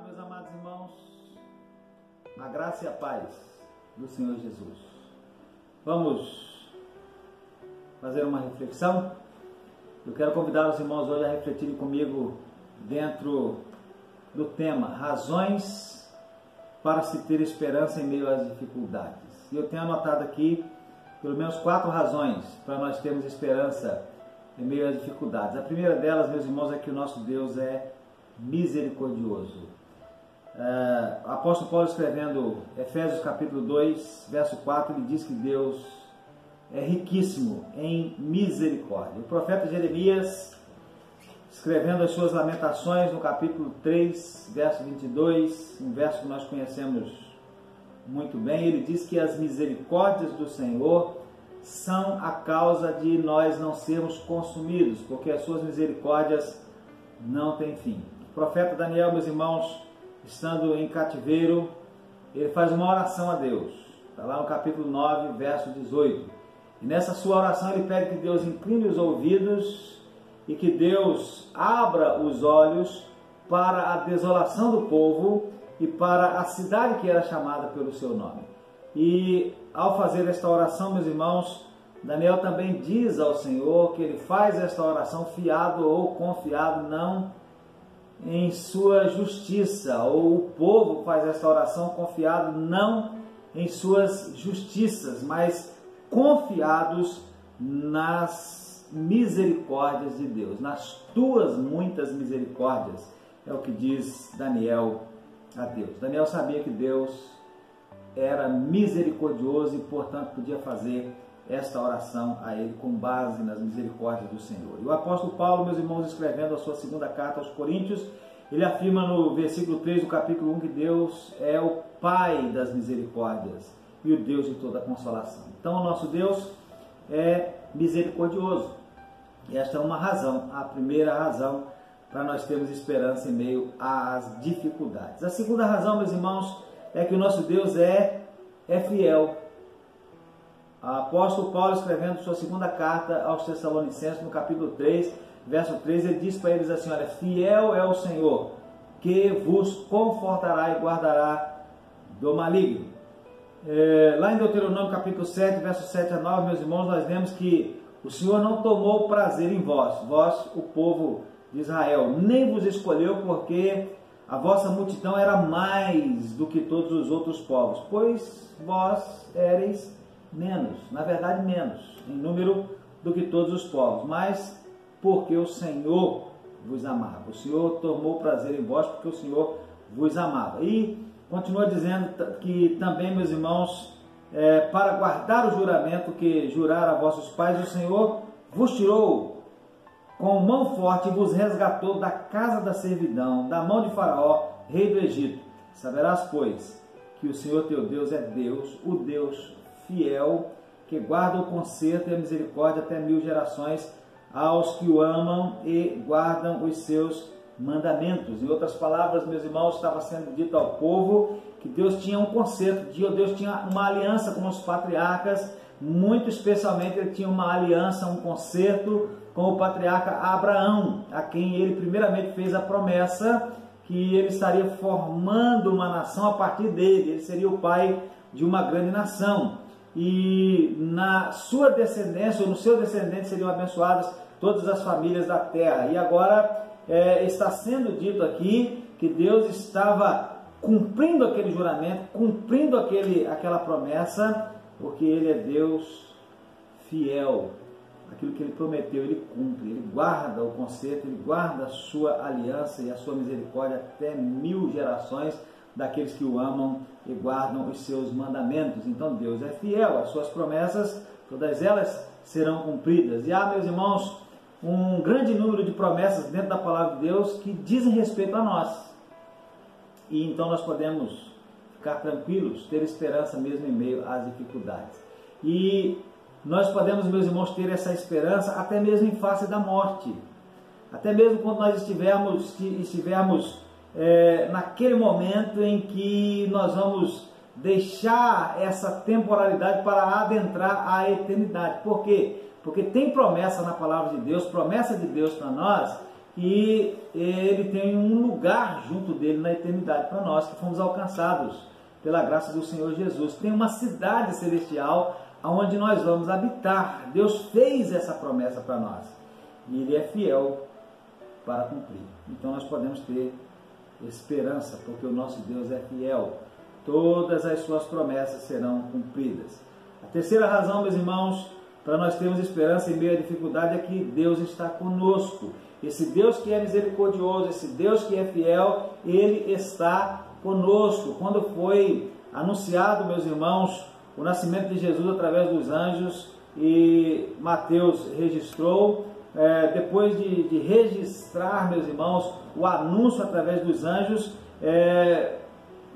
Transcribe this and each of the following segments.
meus amados irmãos, a graça e a paz do Senhor Jesus. Vamos fazer uma reflexão. Eu quero convidar os irmãos hoje a refletirem comigo dentro do tema razões para se ter esperança em meio às dificuldades. E eu tenho anotado aqui pelo menos 4 razões para nós termos esperança em meio às dificuldades. A primeira delas, meus irmãos, é que o nosso Deus é misericordioso. O apóstolo Paulo, escrevendo Efésios capítulo 2, verso 4, ele diz que Deus é riquíssimo em misericórdia. O profeta Jeremias, escrevendo as suas lamentações no capítulo 3, verso 22, um verso que nós conhecemos muito bem, ele diz que as misericórdias do Senhor são a causa de nós não sermos consumidos, porque as suas misericórdias não têm fim. O profeta Daniel, meus irmãos, estando em cativeiro, ele faz uma oração a Deus. Está lá no capítulo 9, verso 18. E nessa sua oração ele pede que Deus incline os ouvidos e que Deus abra os olhos para a desolação do povo e para a cidade que era chamada pelo seu nome. E ao fazer esta oração, meus irmãos, Daniel também diz ao Senhor que ele faz esta oração fiado ou confiado não em sua justiça, ou o povo faz esta oração confiado não em suas justiças, mas confiados nas misericórdias de Deus, nas tuas muitas misericórdias, é o que diz Daniel a Deus. Daniel sabia que Deus era misericordioso e, portanto, podia fazer esta oração a ele com base nas misericórdias do Senhor. E o apóstolo Paulo, meus irmãos, escrevendo a sua segunda carta aos Coríntios, ele afirma no versículo 3 do capítulo 1 que Deus é o Pai das misericórdias e o Deus de toda consolação. Então, o nosso Deus é misericordioso. E esta é uma razão, a primeira razão para nós termos esperança em meio às dificuldades. A segunda razão, meus irmãos, é que o nosso Deus é fiel. O apóstolo Paulo, escrevendo sua segunda carta aos Tessalonicenses, no capítulo 3, verso 3, ele diz para eles assim: olha, fiel é o Senhor, que vos confortará e guardará do maligno. Lá em Deuteronômio capítulo 7, verso 7 a 9, meus irmãos, nós vemos que o Senhor não tomou prazer em vós, o povo de Israel, nem vos escolheu, porque a vossa multidão era mais do que todos os outros povos, pois vós éreis menos, na verdade menos, em número do que todos os povos, mas porque o Senhor vos amava. O Senhor tomou prazer em vós porque o Senhor vos amava. E continua dizendo que também, meus irmãos, para guardar o juramento que jurara a vossos pais, o Senhor vos tirou com mão forte e vos resgatou da casa da servidão, da mão de Faraó, rei do Egito. Saberás, pois, que o Senhor teu Deus é Deus, o Deus fiel, que guarda o conserto e a misericórdia até 1000 gerações aos que o amam e guardam os seus mandamentos. Em outras palavras, meus irmãos, estava sendo dito ao povo que Deus tinha um conserto, Deus tinha uma aliança com os patriarcas, muito especialmente ele tinha uma aliança, um conserto com o patriarca Abraão, a quem ele primeiramente fez a promessa que ele estaria formando uma nação a partir dele, ele seria o pai de uma grande nação. E na sua descendência, ou no seu descendente, seriam abençoadas todas as famílias da terra. E agora está sendo dito aqui que Deus estava cumprindo aquele juramento, cumprindo aquela promessa, porque Ele é Deus fiel. Aquilo que Ele prometeu, Ele cumpre, Ele guarda o conserto, Ele guarda a sua aliança e a sua misericórdia até 1000 gerações daqueles que o amam e guardam os seus mandamentos. Então Deus é fiel, as suas promessas, todas elas serão cumpridas. E há, meus irmãos, um grande número de promessas dentro da palavra de Deus que dizem respeito a nós. E então nós podemos ficar tranquilos, ter esperança mesmo em meio às dificuldades. E nós podemos, meus irmãos, ter essa esperança até mesmo em face da morte. Até mesmo quando nós estivermos naquele momento em que nós vamos deixar essa temporalidade para adentrar a eternidade. Por quê? Porque tem promessa na palavra de Deus, promessa de Deus para nós, que ele tem um lugar junto dele na eternidade para nós, que fomos alcançados pela graça do Senhor Jesus. Tem uma cidade celestial onde nós vamos habitar. Deus fez essa promessa para nós e Ele é fiel para cumprir. Então nós podemos ter esperança, porque o nosso Deus é fiel. Todas as suas promessas serão cumpridas. A terceira razão, meus irmãos, para nós termos esperança em meio à dificuldade é que Deus está conosco. Esse Deus que é misericordioso, esse Deus que é fiel, Ele está conosco. Quando foi anunciado, meus irmãos, o nascimento de Jesus através dos anjos, e Mateus registrou, depois de registrar, meus irmãos, o anúncio através dos anjos,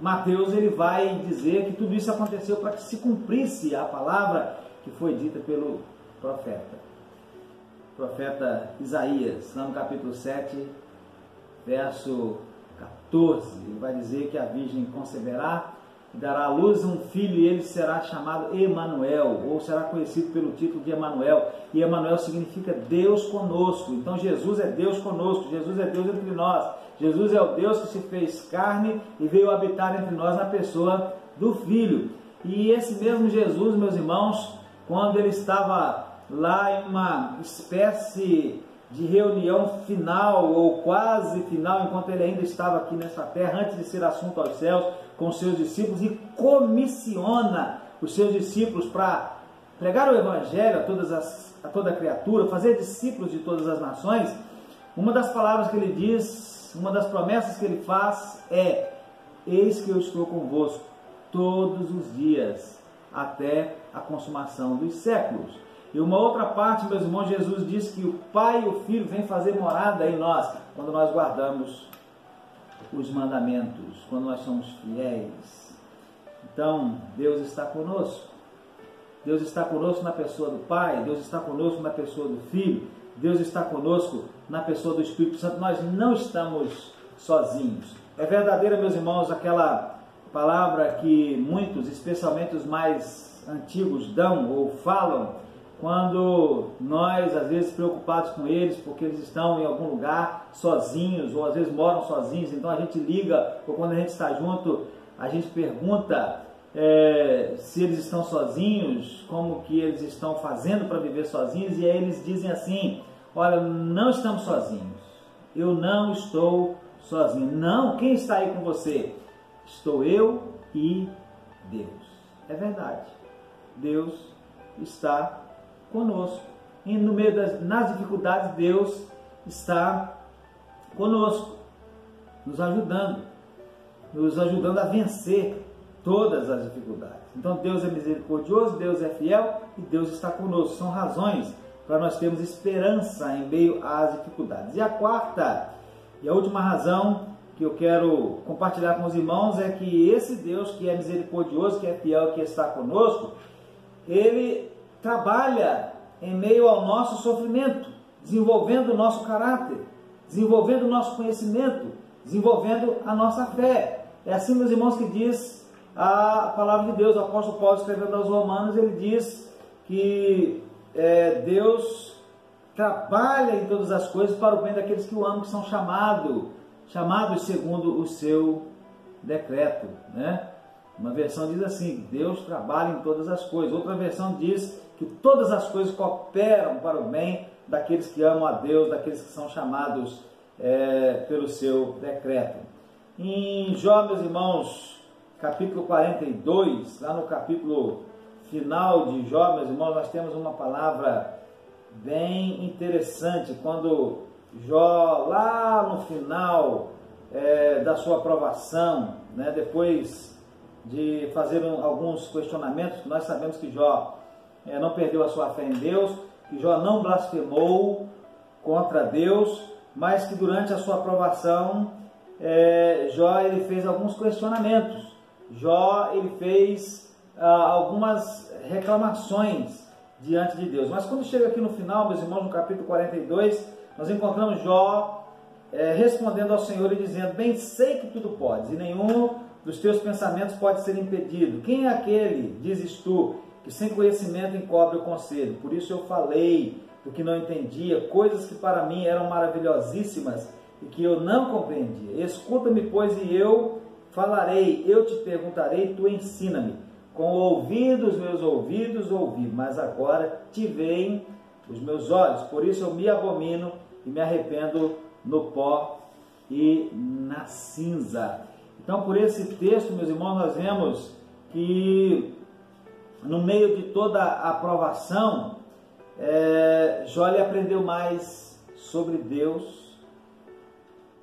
Mateus ele vai dizer que tudo isso aconteceu para que se cumprisse a palavra que foi dita pelo profeta Isaías, lá no capítulo 7, verso 14. Ele vai dizer que a virgem conceberá e dará à luz um filho, e ele será chamado Emanuel, ou será conhecido pelo título de Emanuel. E Emanuel significa Deus conosco. Então Jesus é Deus conosco, Jesus é Deus entre nós. Jesus é o Deus que se fez carne e veio habitar entre nós na pessoa do Filho. E esse mesmo Jesus, meus irmãos, quando ele estava lá em uma espécie de reunião final, ou quase final, enquanto ele ainda estava aqui nessa terra, antes de ser assunto aos céus, com seus discípulos, e comissiona os seus discípulos para pregar o Evangelho a toda criatura, fazer discípulos de todas as nações. Uma das palavras que ele diz, uma das promessas que ele faz é: eis que eu estou convosco todos os dias, até a consumação dos séculos. E uma outra parte, meus irmãos, Jesus diz que o Pai e o Filho vêm fazer morada em nós, quando nós guardamos os mandamentos, quando nós somos fiéis. Então, Deus está conosco. Deus está conosco na pessoa do Pai, Deus está conosco na pessoa do Filho, Deus está conosco na pessoa do Espírito Santo. Nós não estamos sozinhos. É verdadeira, meus irmãos, aquela palavra que muitos, especialmente os mais antigos, dão ou falam, quando nós, às vezes, preocupados com eles, porque eles estão em algum lugar sozinhos, ou às vezes moram sozinhos, então a gente liga, ou quando a gente está junto, a gente pergunta se eles estão sozinhos, como que eles estão fazendo para viver sozinhos, e aí eles dizem assim: olha, não estamos sozinhos, eu não estou sozinho. Não, quem está aí com você? Estou eu e Deus. É verdade, Deus está conosco. E no meio nas dificuldades, Deus está conosco, nos ajudando a vencer todas as dificuldades. Então Deus é misericordioso, Deus é fiel e Deus está conosco. São razões para nós termos esperança em meio às dificuldades. E a quarta e a última razão que eu quero compartilhar com os irmãos é que esse Deus que é misericordioso, que é fiel, que está conosco, Ele trabalha em meio ao nosso sofrimento, desenvolvendo o nosso caráter, desenvolvendo o nosso conhecimento, desenvolvendo a nossa fé. É assim, meus irmãos, que diz a palavra de Deus. O apóstolo Paulo, escrevendo aos Romanos, ele diz que Deus trabalha em todas as coisas para o bem daqueles que o amam, que são chamados segundo o seu decreto, né? Uma versão diz assim: Deus trabalha em todas as coisas. Outra versão diz que todas as coisas cooperam para o bem daqueles que amam a Deus, daqueles que são chamados pelo seu decreto. Em Jó, meus irmãos, capítulo 42, lá no capítulo final de Jó, meus irmãos, nós temos uma palavra bem interessante, quando Jó, lá no final da sua aprovação, né, depois de fazer alguns questionamentos, nós sabemos que Jó não perdeu a sua fé em Deus, que Jó não blasfemou contra Deus, mas que durante a sua aprovação, Jó ele fez alguns questionamentos. Jó ele fez algumas reclamações diante de Deus. Mas quando chega aqui no final, meus irmãos, no capítulo 42, nós encontramos Jó respondendo ao Senhor e dizendo: bem sei que tudo podes, e nenhum dos teus pensamentos pode ser impedido. Quem é aquele, dizes tu, que sem conhecimento encobre o conselho? Por isso eu falei, do que não entendia, coisas que para mim eram maravilhosíssimas e que eu não compreendia. Escuta-me, pois, e eu falarei, eu te perguntarei, tu ensina-me. Com o ouvido, os meus ouvidos ouvi, mas agora te veem os meus olhos. Por isso eu me abomino e me arrependo no pó e na cinza. Então, por esse texto, meus irmãos, nós vemos que no meio de toda a provação, Jó aprendeu mais sobre Deus.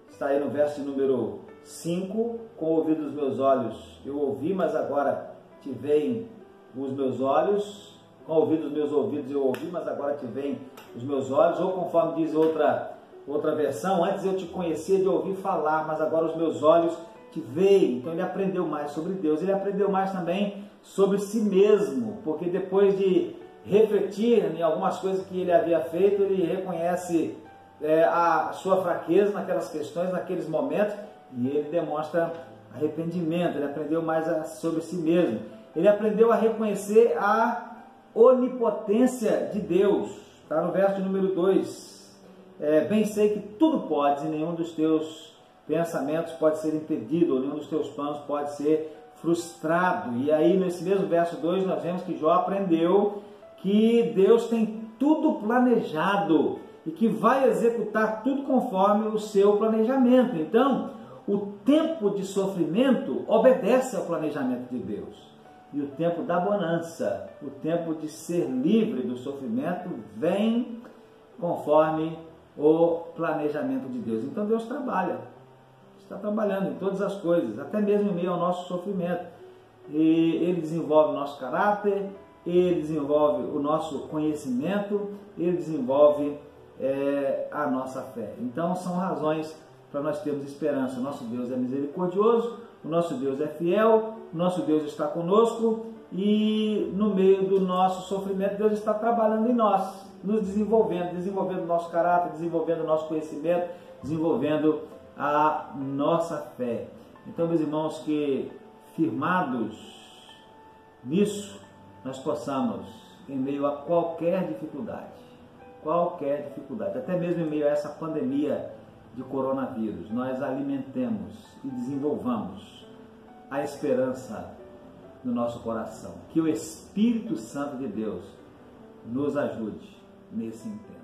Está aí no verso número 5, com o ouvido dos meus olhos eu ouvi, mas agora te veem os meus olhos. Com o ouvido dos meus ouvidos eu ouvi, mas agora te veem os meus olhos. Ou conforme diz outra versão, antes eu te conhecia de ouvir falar, mas agora os meus olhos te veem. Então ele aprendeu mais sobre Deus. Ele aprendeu mais também sobre si mesmo, porque depois de refletir em algumas coisas que ele havia feito, ele reconhece a sua fraqueza naquelas questões, naqueles momentos, e ele demonstra arrependimento. Ele aprendeu mais sobre si mesmo. Ele aprendeu a reconhecer a onipotência de Deus. Está no verso número 2. Bem sei que tudo podes e nenhum dos teus pensamentos pode ser impedido, ou nenhum dos teus planos pode ser frustrado. E aí nesse mesmo verso 2 nós vemos que Jó aprendeu que Deus tem tudo planejado e que vai executar tudo conforme o seu planejamento. Então, o tempo de sofrimento obedece ao planejamento de Deus. E o tempo da bonança, o tempo de ser livre do sofrimento, vem conforme o planejamento de Deus. Então Deus trabalha, está trabalhando em todas as coisas, até mesmo em meio ao nosso sofrimento. E Ele desenvolve o nosso caráter, Ele desenvolve o nosso conhecimento, Ele desenvolve a nossa fé. Então são razões para nós termos esperança. O nosso Deus é misericordioso, o nosso Deus é fiel, o nosso Deus está conosco e no meio do nosso sofrimento Deus está trabalhando em nós, nos desenvolvendo o nosso caráter, desenvolvendo o nosso conhecimento, desenvolvendo a nossa fé. Então, meus irmãos, que firmados nisso, nós possamos, em meio a qualquer dificuldade, até mesmo em meio a essa pandemia de coronavírus, nós alimentemos e desenvolvamos a esperança no nosso coração. Que o Espírito Santo de Deus nos ajude nesse intento.